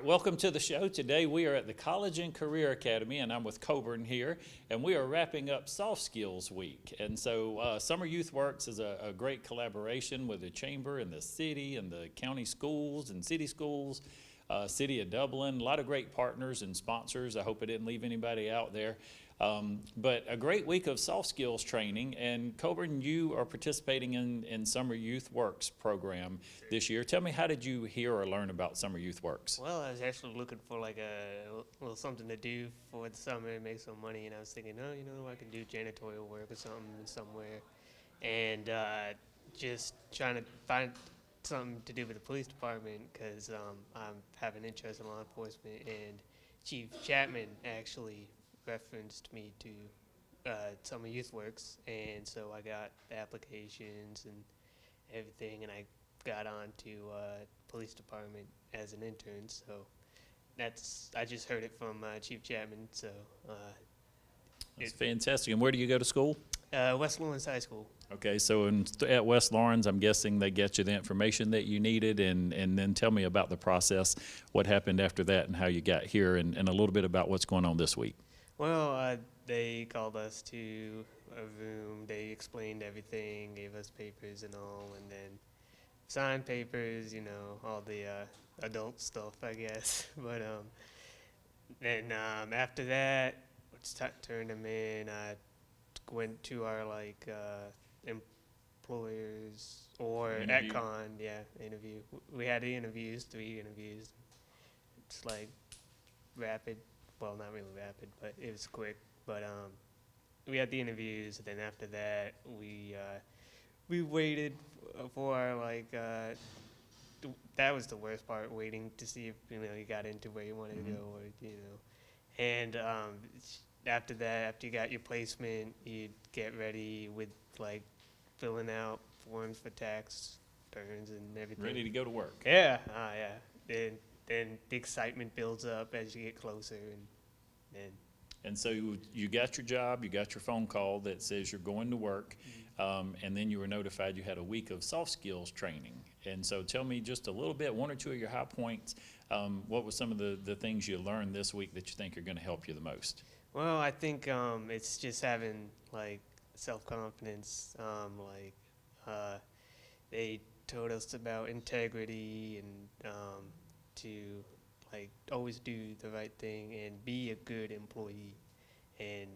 welcome to the show. Today we are at the College and Career Academy, and I'm with Coburn here, and we are wrapping up Soft Skills Week. And so Summer Youth Works is a great collaboration with the Chamber and the city and the county schools and city schools, City of Dublin, a lot of great partners and sponsors. I hope I didn't leave anybody out there. But a great week of soft skills training, and Coburn, you are participating in Summer Youth Works program this year. Tell me, how did you hear or learn about Summer Youth Works? Well, I was actually looking for like a little something to do for the summer and make some money, and I was thinking, oh, I can do janitorial work or something somewhere, and just trying to find something to do with the police department because I have an interest in law enforcement, and Chief Chapman actually referenced me to Summer Youth Works, and so I got the applications and everything, and I got on to police department as an intern. So I just heard it from Chief Chapman. So It's fantastic. And where do you go to school? West Lawrence High School. Okay, so at West Lawrence, I'm guessing they get you the information that you needed, and then tell me about the process, what happened after that, and how you got here, and a little bit about what's going on this week. Well, they called us to a room. They explained everything, gave us papers and all, and then signed papers, all the adult stuff, I guess. But then after that, turned them in. I went to our employers or Interview. AtCon, interview. We had 3 interviews. It's like rapid. Well, not really rapid, but it was quick. But we had the interviews, and then after that, we waited for that was the worst part, waiting to see if you got into where you wanted to go, or And after that, after you got your placement, you'd get ready with filling out forms for tax returns and everything. Ready to go to work. Yeah, Then the excitement builds up as you get closer, And so you got your job, you got your phone call that says you're going to work, and then you were notified you had a week of soft skills training. And so tell me just a little bit, 1 or 2 of your high points. What were some of the things you learned this week that you think are going to help you the most? Well, I think it's just having self-confidence. They told us about integrity and to always do the right thing and be a good employee, and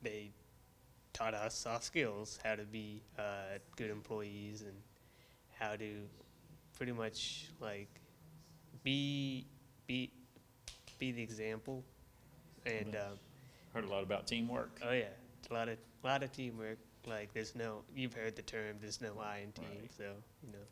they taught us soft skills, how to be good employees and how to pretty much be the example. And Heard a lot about teamwork. oh yeah, a lot of teamwork. You've heard the term, there's no I in team. Right. So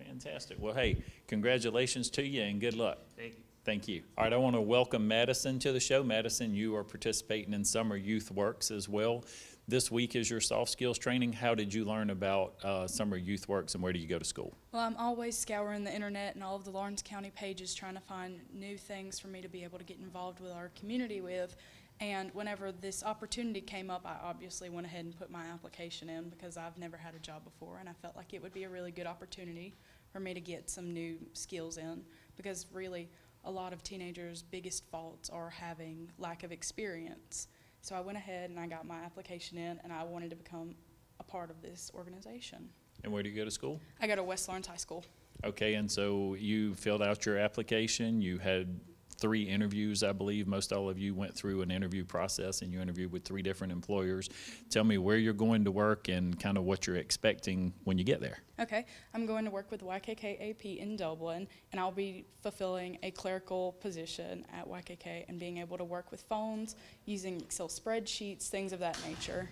Fantastic. Well, hey, congratulations to you and good luck. Thank you. Thank you. All right, I want to welcome Madison to the show. Madison, you are participating in Summer Youth Works as well. This week is your soft skills training. How did you learn about Summer Youth Works, and where do you go to school? Well, I'm always scouring the internet and all of the Lawrence County pages trying to find new things for me to be able to get involved with our community with. And whenever this opportunity came up, I obviously went ahead and put my application in because I've never had a job before, and I felt like it would be a really good opportunity for me to get some new skills in, because really a lot of teenagers' biggest faults are having lack of experience. So I went ahead and I got my application in, and I wanted to become a part of this organization. And where do you go to school? I go to West Lawrence High School. Okay, and so you filled out your application. You had 3 interviews, I believe. Most all of you went through an interview process, and you interviewed with 3 different employers. Tell me where you're going to work and kind of what you're expecting when you get there. Okay, I'm going to work with YKK AP in Dublin, and I'll be fulfilling a clerical position at YKK and being able to work with phones, using Excel spreadsheets, things of that nature.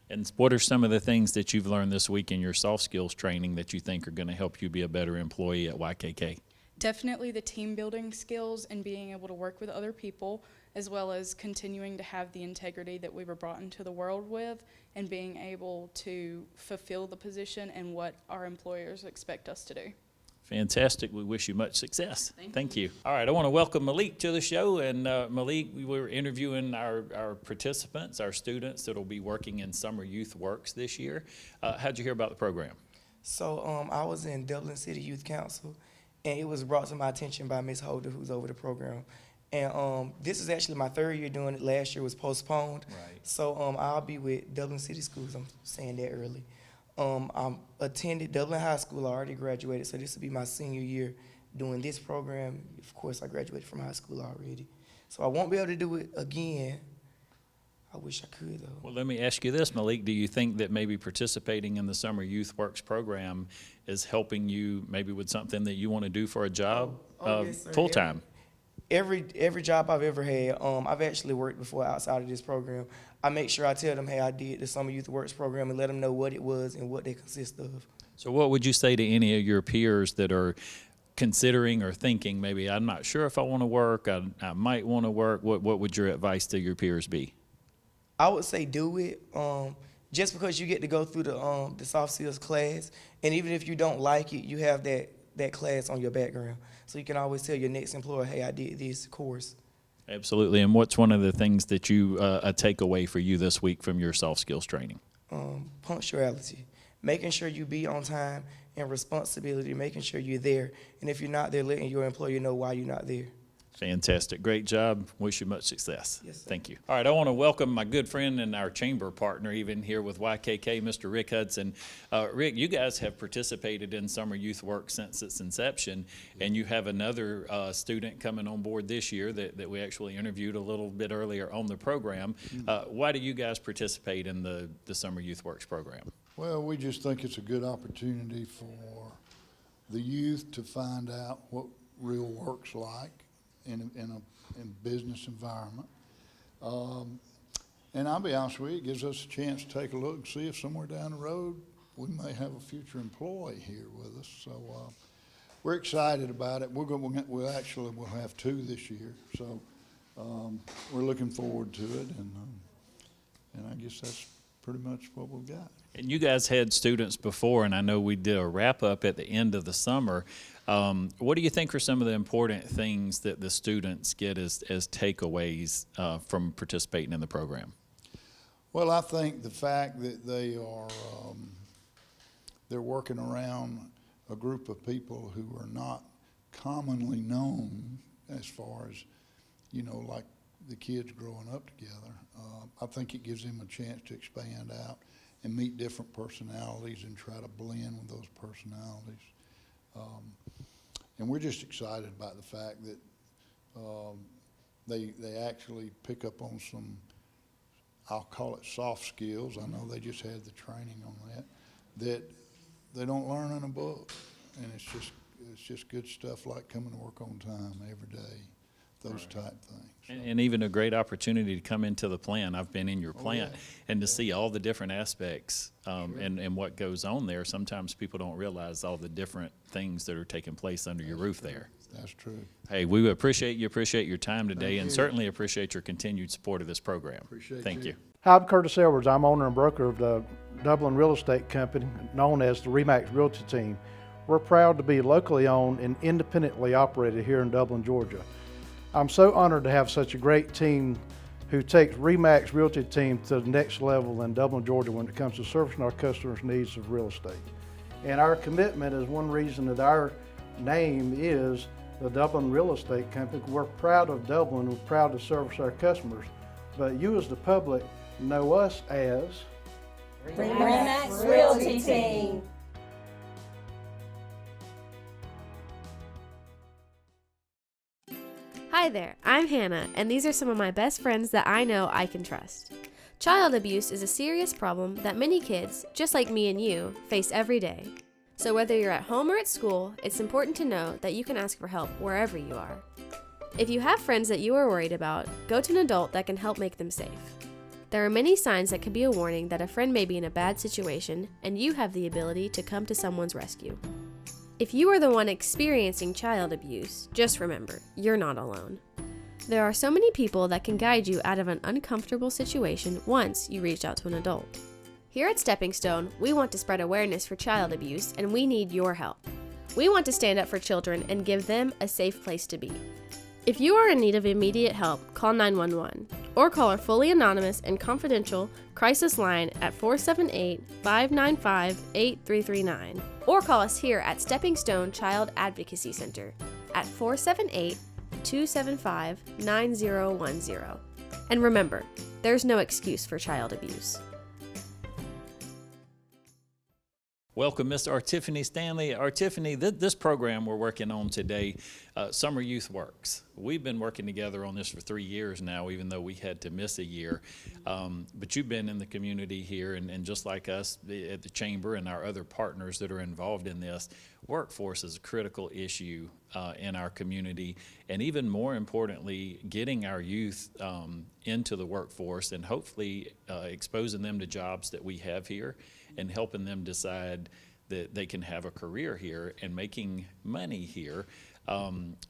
And what are some of the things that you've learned this week in your soft skills training that you think are going to help you be a better employee at YKK? Definitely the team building skills and being able to work with other people, as well as continuing to have the integrity that we were brought into the world with, and being able to fulfill the position and what our employers expect us to do. Fantastic. We wish you much success. Thank you. All right, I want to welcome Malik to the show. And Malik, we were interviewing our participants, our students that will be working in Summer Youth Works this year. How'd you hear about the program? So I was in Dublin City Youth Council, and it was brought to my attention by Ms. Holder, who's over the program. And this is actually my 3rd year doing it. Last year was postponed. Right. So I'll be with Dublin City Schools. I'm saying that early. I attended Dublin High School. I already graduated, so this will be my senior year doing this program. Of course, I graduated from high school already. So I won't be able to do it again. I wish I could, though. Well, let me ask you this, Malik. Do you think that maybe participating in the Summer Youth Works program is helping you maybe with something that you want to do for a job Yes, sir. full-time? Every job I've ever had, I've actually worked before outside of this program. I make sure I tell them, hey, I did the Summer Youth Works program, and let them know what it was and what they consist of. So what would you say to any of your peers that are considering or thinking, maybe I'm not sure if I want to work, I might want to work? What would your advice to your peers be? I would say do it. Just because you get to go through the soft skills class, and even if you don't like it, you have that class on your background. So you can always tell your next employer, hey, I did this course. Absolutely. And what's one of the things that you, a takeaway for you this week from your soft skills training? Punctuality. Making sure you be on time, and responsibility, making sure you're there. And if you're not there, letting your employer know why you're not there. Fantastic. Great job. Wish you much success. Yes, sir. Thank you. All right, I want to welcome my good friend and our chamber partner even here with YKK, Mr. Rick Hudson. Rick, you guys have participated in Summer Youth Work since its inception, and you have another student coming on board this year that we actually interviewed a little bit earlier on the program. Why do you guys participate in the Summer Youth Works program? Well, we just think it's a good opportunity for the youth to find out what real work's like in a business environment. And I'll be honest with you, it gives us a chance to take a look and see if somewhere down the road we may have a future employee here with us. So we're excited about it. We'll have 2 this year. So we're looking forward to it, and I guess that's pretty much what we've got. And you guys had students before, and I know we did a wrap-up at the end of the summer. What do you think are some of the important things that the students get as takeaways from participating in the program? Well, I think the fact that they're working around a group of people who are not commonly known as far as, like the kids growing up together. I think it gives them a chance to expand out and meet different personalities and try to blend with those personalities. And we're just excited about the fact that they actually pick up on some, I'll call it soft skills. I know they just had the training on that they don't learn in a book. And it's just good stuff like coming to work on time every day, those type things. And even a great opportunity to come into the plant. I've been in your plant and to see all the different aspects and what goes on there. Sometimes people don't realize all the different things that are taking place under your roof there. That's true. Hey, we appreciate your time today, and certainly appreciate your continued support of this program. Thank you. Hi, I'm Curtis Edwards. I'm owner and broker of the Dublin Real Estate Company, known as the RE/MAX Realty Team. We're proud to be locally owned and independently operated here in Dublin, Georgia. I'm so honored to have such a great team who takes RE/MAX Realty Team to the next level in Dublin, Georgia when it comes to servicing our customers' needs of real estate. And our commitment is one reason that our name is the Dublin Real Estate Company. We're proud of Dublin, we're proud to service our customers, but you as the public know us as RE/MAX Realty Team. Hi there, I'm Hannah, and these are some of my best friends that I know I can trust. Child abuse is a serious problem that many kids, just like me and you, face every day. So whether you're at home or at school, it's important to know that you can ask for help wherever you are. If you have friends that you are worried about, go to an adult that can help make them safe. There are many signs that could be a warning that a friend may be in a bad situation, and you have the ability to come to someone's rescue. If you are the one experiencing child abuse, just remember, you're not alone. There are so many people that can guide you out of an uncomfortable situation once you reach out to an adult. Here at Stepping Stone, we want to spread awareness for child abuse, and we need your help. We want to stand up for children and give them a safe place to be. If you are in need of immediate help, call 911 or call our fully anonymous and confidential crisis line at 478-595-8339 or call us here at Stepping Stone Child Advocacy Center at 478-275-9010. And remember, there's no excuse for child abuse. Welcome, Miss Tiffany Stanley. Tiffany, this program we're working on today, Summer Youth Works. We've been working together on this for 3 years now, even though we had to miss a year. But you've been in the community here, and just like us at the Chamber and our other partners that are involved in this, workforce is a critical issue in our community. And even more importantly, getting our youth into the workforce and hopefully exposing them to jobs that we have here and helping them decide that they can have a career here and making money here.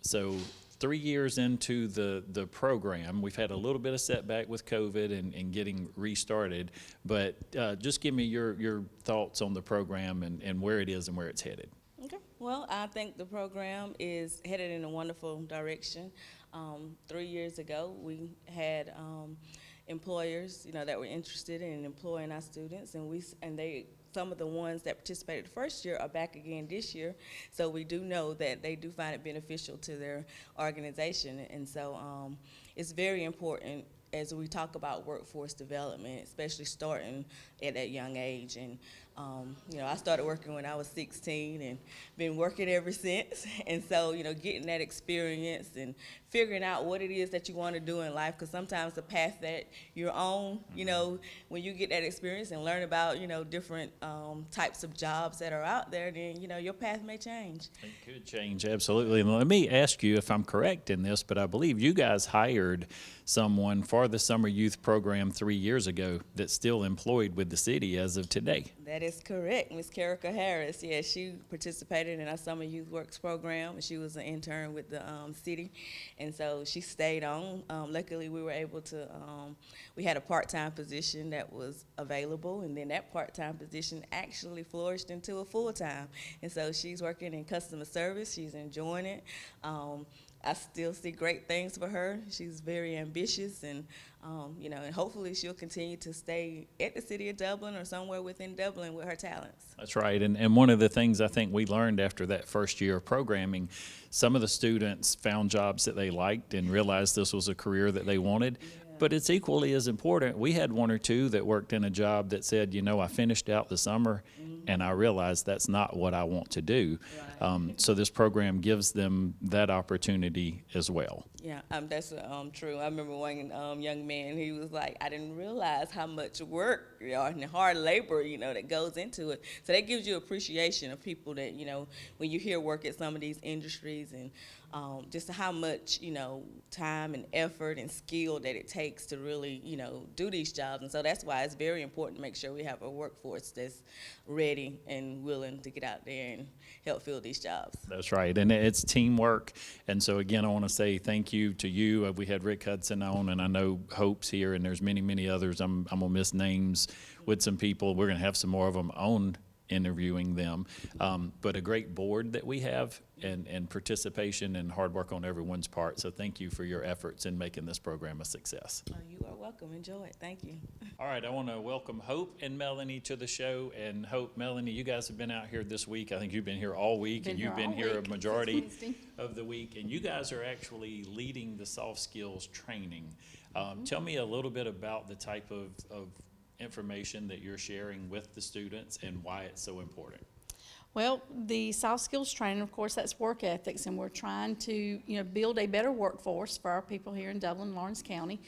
So 3 years into the program, we've had a little bit of setback with COVID and getting restarted, but just give me your thoughts on the program and where it is and where it's headed. Okay. Well, I think the program is headed in a wonderful direction. 3 years ago, we had employers, that were interested in employing our students, and some of the ones that participated the first year are back again this year. So we do know that they do find it beneficial to their organization, and so it's very important as we talk about workforce development, especially starting at that young age. And I started working when I was 16 and been working ever since. And so, getting that experience and figuring out what it is that you want to do in life, because sometimes the path that you're on, when you get that experience and learn about, different types of jobs that are out there, then, your path may change. It could change, absolutely. And let me ask you if I'm correct in this, but I believe you guys hired someone for the Summer Youth Program 3 years ago that's still employed with the city as of today. That is correct. Ms. Carrica Harris, yeah, she participated in our Summer Youth Works program, and she was an intern with the city, and so she stayed on. Luckily, we were able to, we had a part-time position that was available, and then that part-time position actually flourished into a full-time, and so she's working in customer service. She's enjoying it. I still see great things for her. She's very ambitious, and and hopefully she'll continue to stay at the city of Dublin or somewhere within Dublin with her talents. That's right, and one of the things I think we learned after that first year of programming, some of the students found jobs that they liked and realized this was a career that they wanted. Yeah. But it's equally as important. We had one or two that worked in a job that said, I finished out the summer and I realized that's not what I want to do. Right. So this program gives them that opportunity as well. Yeah, that's true. I remember one young man, he was like, I didn't realize how much work and hard labor, that goes into it. So that gives you appreciation of people that, when you hear work at some of these industries, and just how much, time and effort and skill that it takes to really, do these jobs. And so that's why it's very important to make sure we have a workforce that's ready and willing to get out there and help fill these jobs. That's right, and it's teamwork. And so again, I want to say thank you to you. We had Rick Hudson on, and I know Hope's here, and there's many, many others. I'm going to miss names with some people. We're going to have some more of them on interviewing them. But a great board that we have, and participation and hard work on everyone's part. So thank you for your efforts in making this program a success. Oh, you are welcome. Enjoy it. Thank you. All right, I want to welcome Hope and Melanie to the show. And Hope, Melanie, you guys have been out here this week. I think you've been here all week, and you've been here a majority of the week. And you guys are actually leading the soft skills training. Tell me a little bit about the type of information that you're sharing with the students and why it's so important. Well, the soft skills training, of course, that's work ethics, and we're trying to, build a better workforce for our people here in Dublin, Lawrence County.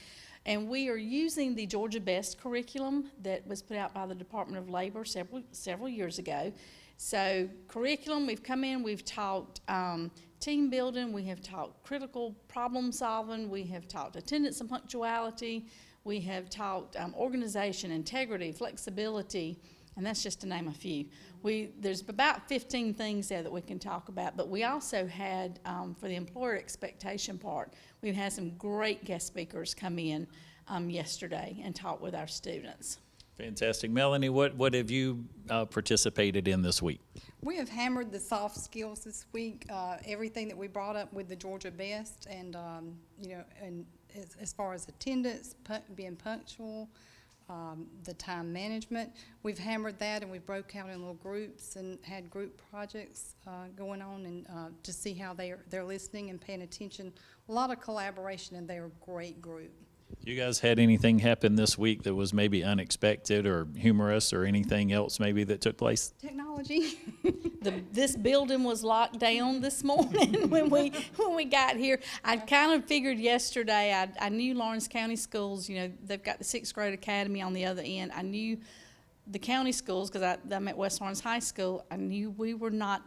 And we are using the Georgia Best curriculum that was put out by the Department of Labor several years ago. So curriculum, we've come in, we've taught team building, we have taught critical problem solving, we have taught attendance and punctuality, we have taught organization, integrity, flexibility, and that's just to name a few. There's about 15 things there that we can talk about, but we also had, for the employer expectation part, we've had some great guest speakers come in yesterday and talk with our students. Fantastic. Melanie, what have you participated in this week? We have hammered the soft skills this week, everything that we brought up with the Georgia Best, and, and as far as attendance, being punctual, the time management, we've hammered that, and we broke out in little groups and had group projects going on, and to see how they're listening and paying attention. A lot of collaboration, and they're a great group. You guys had anything happen this week that was maybe unexpected or humorous or anything else maybe that took place? Technology. This building was locked down this morning when we got here. I kind of figured yesterday, I knew Lawrence County Schools, they've got the 6th grade academy on the other end. I knew the county schools, because I'm at West Lawrence High School. I knew we were not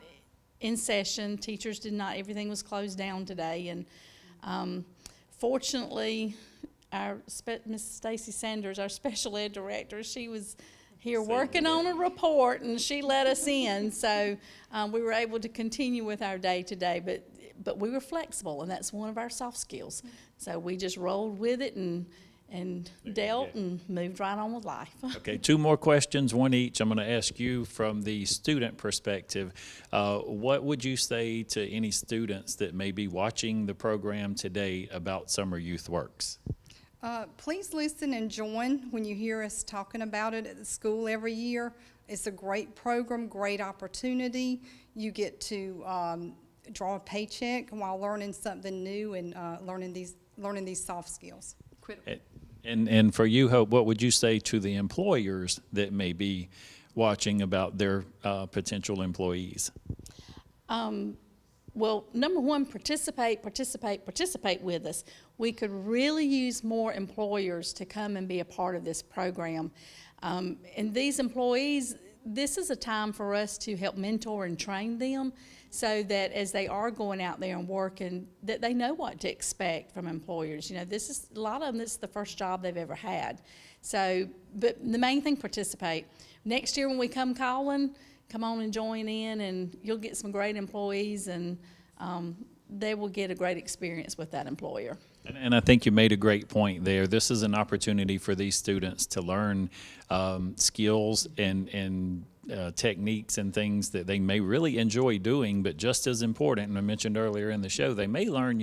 in session. Teachers did not, everything was closed down today. And fortunately, Miss Stacy Sanders, our special ed director, she was here working on a report, and she let us in. So we were able to continue with our day today, but we were flexible, and that's one of our soft skills. So we just rolled with it and dealt and moved right on with life. Okay, 2 more questions, one each. I'm going to ask you from the student perspective. What would you say to any students that may be watching the program today about Summer Youth Works? Please listen and join when you hear us talking about it at the school every year. It's a great program, great opportunity. You get to draw a paycheck while learning something new and learning these soft skills. Critical. And for you, Hope, what would you say to the employers that may be watching about their potential employees? Well, number one, participate with us. We could really use more employers to come and be a part of this program. And these employees, this is a time for us to help mentor and train them so that as they are going out there and working, that they know what to expect from employers. This is, a lot of them, this is the first job they've ever had. So, but the main thing, participate. Next year when we come calling, come on and join in, and you'll get some great employees, and they will get a great experience with that employer. And I think you made a great point there. This is an opportunity for these students to learn skills and techniques and things that they may really enjoy doing, but just as important, and I mentioned earlier in the show, they may learn,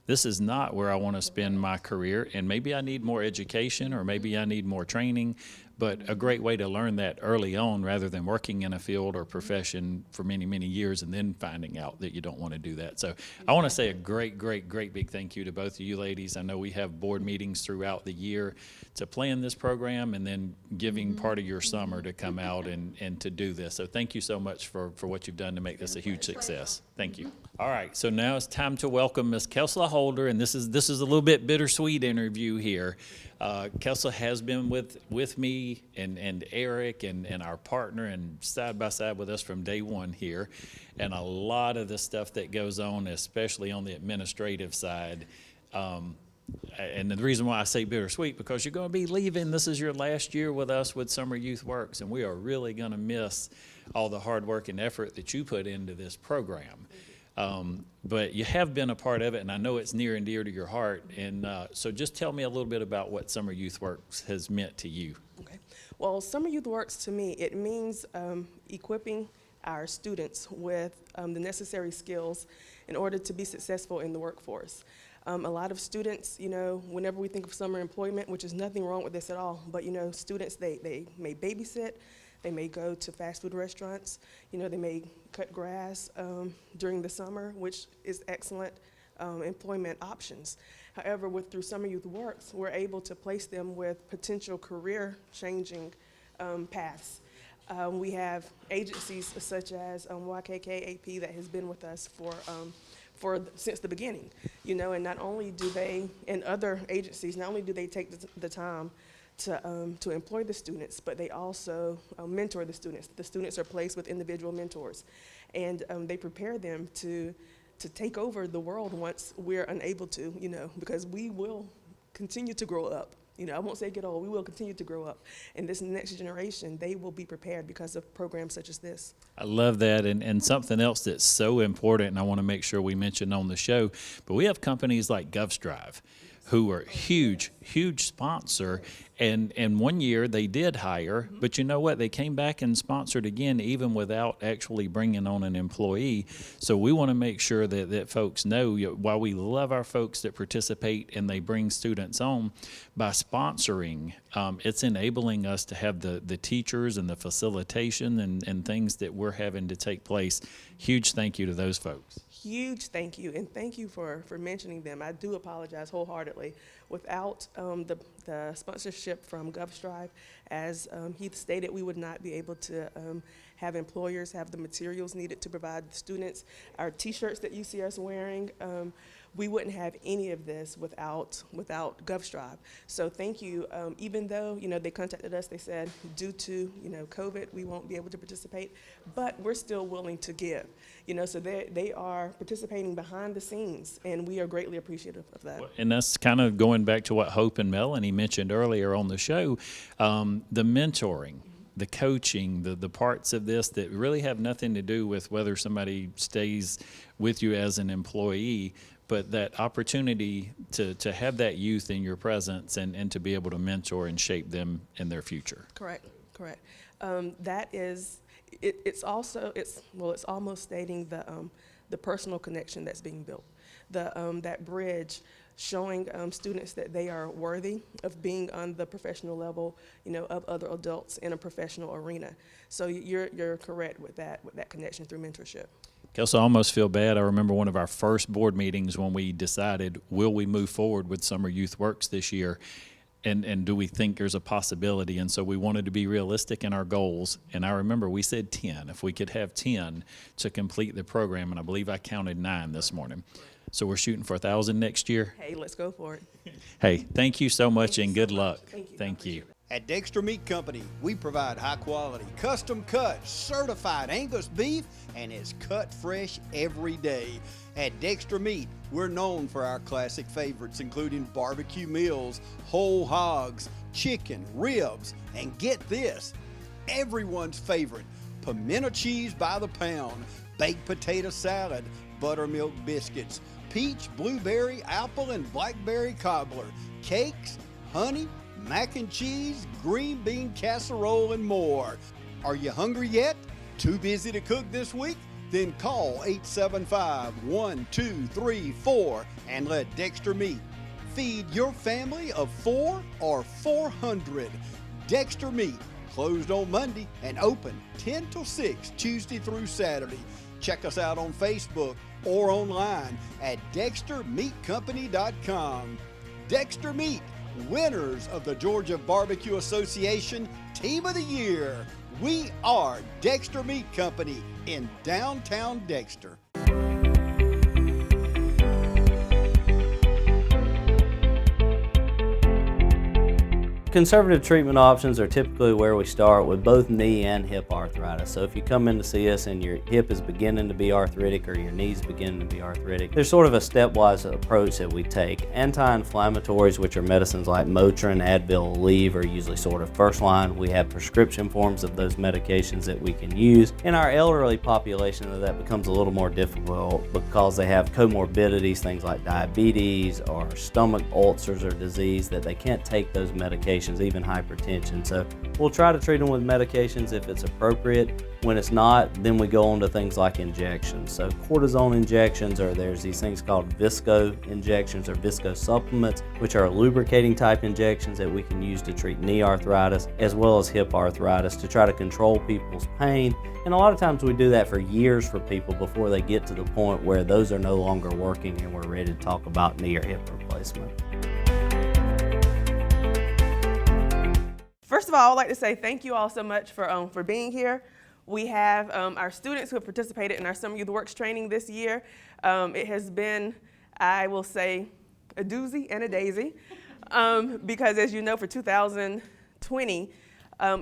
this is not where I want to spend my career, and maybe I need more education, or maybe I need more training. But a great way to learn that early on, rather than working in a field or profession for many, many years and then finding out that you don't want to do that. So I want to say a great big thank you to both of you ladies. I know we have board meetings throughout the year to plan this program, and then giving part of your summer to come out and to do this. So thank you so much for what you've done to make this a huge success. Thank you. All right, so now it's time to welcome Ms. Kassandra Holder, and this is a little bit bittersweet interview here. Kelsey has been with me and Eric and our partner, and side by side with us from day one here. And a lot of the stuff that goes on, especially on the administrative side. And the reason why I say bittersweet, because you're going to be leaving. This is your last year with us with Summer Youth Works, and we are really going to miss all the hard work and effort that you put into this program. But you have been a part of it, and I know it's near and dear to your heart. And so just tell me a little bit about what Summer Youth Works has meant to you. Okay. Well, Summer Youth Works, to me, it means equipping our students with the necessary skills in order to be successful in the workforce. A lot of students, whenever we think of summer employment, which is nothing wrong with this at all, but, students, they may babysit. They may go to fast food restaurants. They may cut grass during the summer, which is excellent employment options. However, through Summer Youth Works, we're able to place them with potential career-changing paths. We have agencies such as YKK AP that has been with us since the beginning. And not only do they, and other agencies, not only do they take the time to employ the students, but they also mentor the students. The students are placed with individual mentors, and they prepare them to take over the world once we're unable to, because we will continue to grow up. I won't say get old, we will continue to grow up. And this next generation, they will be prepared because of programs such as this. I love that, and something else that's so important, and I want to make sure we mention on the show, but we have companies like GovStrive, who are huge sponsor. And one year they did hire, but you know what? They came back and sponsored again, even without actually bringing on an employee. So we want to make sure that folks know, while we love our folks that participate and they bring students on, by sponsoring, it's enabling us to have the teachers and the facilitation and things that we're having to take place. Huge thank you to those folks. Huge thank you, and thank you for mentioning them. I do apologize wholeheartedly. Without the sponsorship from GovStrive, as Heath stated, we would not be able to have employers have the materials needed to provide the students. Our T-shirts that you see us wearing, we wouldn't have any of this without GovStrive. So thank you. Even though they contacted us, they said due to COVID, we won't be able to participate, but we're still willing to give. So they are participating behind the scenes, and we are greatly appreciative of that. And that's kind of going back to what Hope and Melanie mentioned earlier on the show, the mentoring, the coaching, the parts of this that really have nothing to do with whether somebody stays with you as an employee, but that opportunity to have that youth in your presence and to be able to mentor and shape them in their future. Correct. That is, it's almost stating the personal connection that's being built, that bridge, showing students that they are worthy of being on the professional level, of other adults in a professional arena. So you're correct with that connection through mentorship. Kelsey, I almost feel bad. I remember one of our first board meetings when we decided, will we move forward with Summer Youth Works this year? And do we think there's a possibility? And so we wanted to be realistic in our goals. And I remember we said 10, if we could have 10 to complete the program. And I believe I counted 9 this morning. So we're shooting for 1,000 next year. Hey, let's go for it. Hey, thank you so much and good luck. Thank you. At Dexter Meat Company, we provide high quality, custom cut, certified Angus beef, and it's cut fresh every day. At Dexter Meat, we're known for our classic favorites, including barbecue meals, whole hogs, chicken, ribs, and get this, everyone's favorite, pimento cheese by the pound, baked potato salad, buttermilk biscuits, peach, blueberry, apple, and blackberry cobbler, cakes, honey, mac and cheese, green bean casserole, and more. Are you hungry yet? Too busy to cook this week? Then call 875-1234 and let Dexter Meat feed your family of 4 or 400. Dexter Meat, closed on Monday and open 10 till 6 Tuesday through Saturday. Check us out on Facebook or online at DexterMeatCompany.com. Dexter Meat, winners of the Georgia Barbecue Association Team of the Year. We are Dexter Meat Company in downtown Dexter. Conservative treatment options are typically where we start with both knee and hip arthritis. So if you come in to see us and your hip is beginning to be arthritic or your knee's beginning to be arthritic, there's sort of a stepwise approach that we take. Anti-inflammatories, which are medicines like Motrin, Advil, Aleve, are usually sort of first line. We have prescription forms of those medications that we can use. In our elderly population, that becomes a little more difficult because they have comorbidities, things like diabetes or stomach ulcers or disease, that they can't take those medications, even hypertension. So we'll try to treat them with medications if it's appropriate. When it's not, then we go on to things like injections. So cortisone injections, or there's these things called visco injections or visco supplements, which are lubricating type injections that we can use to treat knee arthritis as well as hip arthritis to try to control people's pain. And a lot of times we do that for years for people before they get to the point where those are no longer working and we're ready to talk about knee or hip replacement. First of all, I would like to say thank you all so much for being here. We have our students who have participated in our Summer Youth Works training this year. It has been, I will say, a doozy and a daisy because, as you know, for 2020,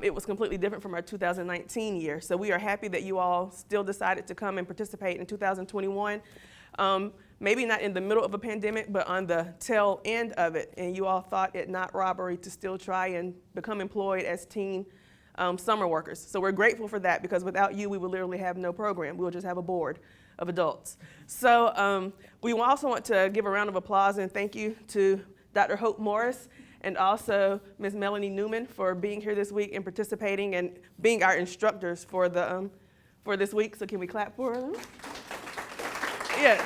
it was completely different from our 2019 year. So we are happy that you all still decided to come and participate in 2021. Maybe not in the middle of a pandemic, but on the tail end of it. And you all thought it not robbery to still try and become employed as teen summer workers. So we're grateful for that, because without you, we would literally have no program. We'll just have a board of adults. So we also want to give a round of applause and thank you to Dr. Hope Morris, and also Ms. Melanie Newman for being here this week and participating and being our instructors for this week. So can we clap for them? Yes.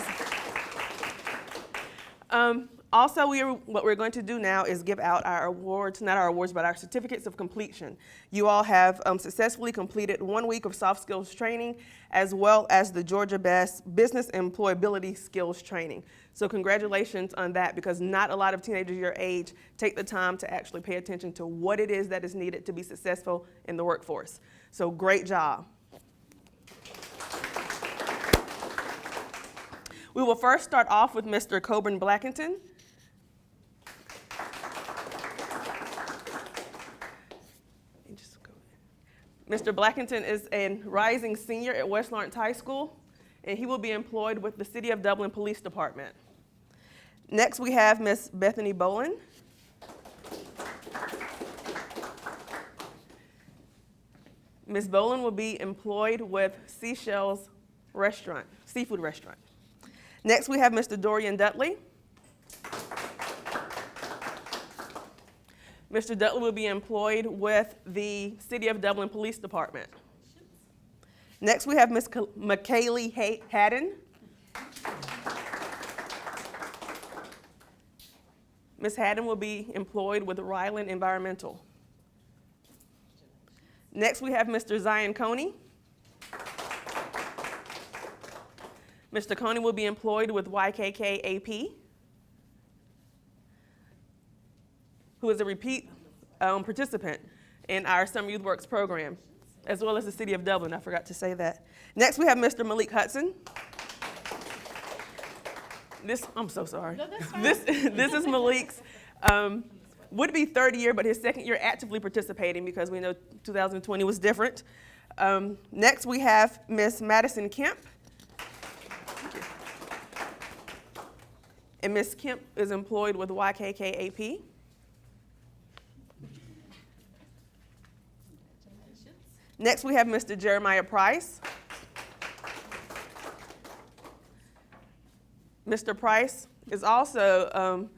Also, what we're going to do now is give out our awards, not our awards, but our certificates of completion. You all have successfully completed 1 week of soft skills training, as well as the Georgia Best Business Employability Skills Training. So congratulations on that, because not a lot of teenagers your age take the time to actually pay attention to what it is that is needed to be successful in the workforce. So great job. We will first start off with Mr. Coburn Blackington. Mr. Blackington is a rising senior at West Lawrence High School, and he will be employed with the City of Dublin Police Department. Next, we have Miss Bethany Boland. Ms. Boland will be employed with Seashells Restaurant, seafood restaurant. Next, we have Mr. Dorian Dudley. Mr. Dudley will be employed with the City of Dublin Police Department. Next, we have Ms. McKaylee Haddon. Ms. Haddon will be employed with Ryland Environmental. Next, we have Mr. Zion Coney. Mr. Coney will be employed with YKK AP, who is a repeat participant in our Summer Youth Works program, as well as the City of Dublin. I forgot to say that. Next, we have Mr. Malik Hudson. I'm so sorry. No, that's fine. This is Malik's would-be third year, but his second year actively participating, because we know 2020 was different. Next, we have Miss Madison Kemp. And Ms. Kemp is employed with YKK AP. Next, we have Mr. Jeremiah Price. Mr. Price is also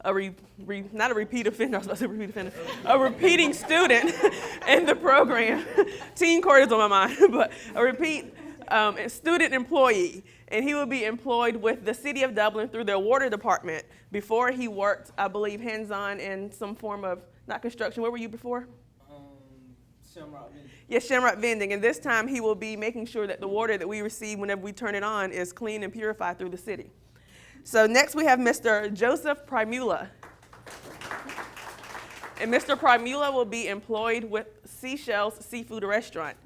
not a repeat offender, I was about to say repeat offender, a repeating student in the program. Teen court is on my mind, but a repeat student employee. And he will be employed with the City of Dublin through their water department. Before, he worked, I believe, hands-on in some form of, not construction. Where were you before? Shamrock vending. Yes, Shamrock vending. And this time, he will be making sure that the water that we receive whenever we turn it on is clean and purified through the city. So next, we have Mr. Joseph Primula. And Mr. Primula will be employed with Seashells Seafood Restaurant.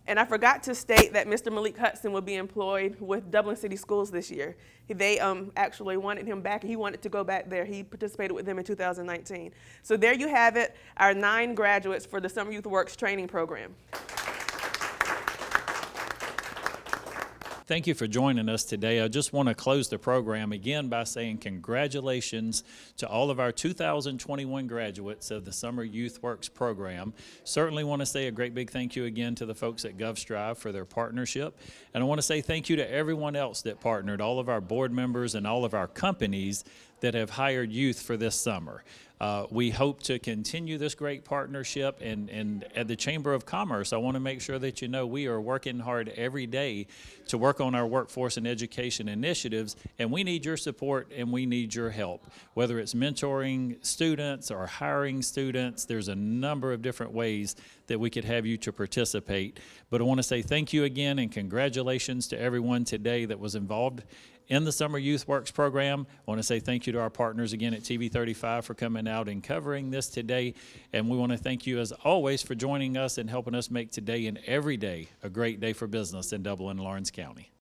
And I forgot to state that Mr. Malik Hudson will be employed with Dublin City Schools this year. They actually wanted him back, and he wanted to go back there. He participated with them in 2019. So there you have it, our 9 graduates for the Summer Youth Works training program. Thank you for joining us today. I just want to close the program again by saying congratulations to all of our 2021 graduates of the Summer Youth Works program. Certainly want to say a great big thank you again to the folks at GovStrive for their partnership. And I want to say thank you to everyone else that partnered, all of our board members and all of our companies that have hired youth for this summer. We hope to continue this great partnership, and at the Chamber of Commerce, I want to make sure that you know we are working hard every day to work on our workforce and education initiatives, and we need your support and we need your help. Whether it's mentoring students or hiring students, there's a number of different ways that we could have you to participate. But I want to say thank you again and congratulations to everyone today that was involved in the Summer Youth Works program. I want to say thank you to our partners again at TV 35 for coming out and covering this today. And we want to thank you, as always, for joining us and helping us make today and every day a great day for business in Dublin and Lawrence County.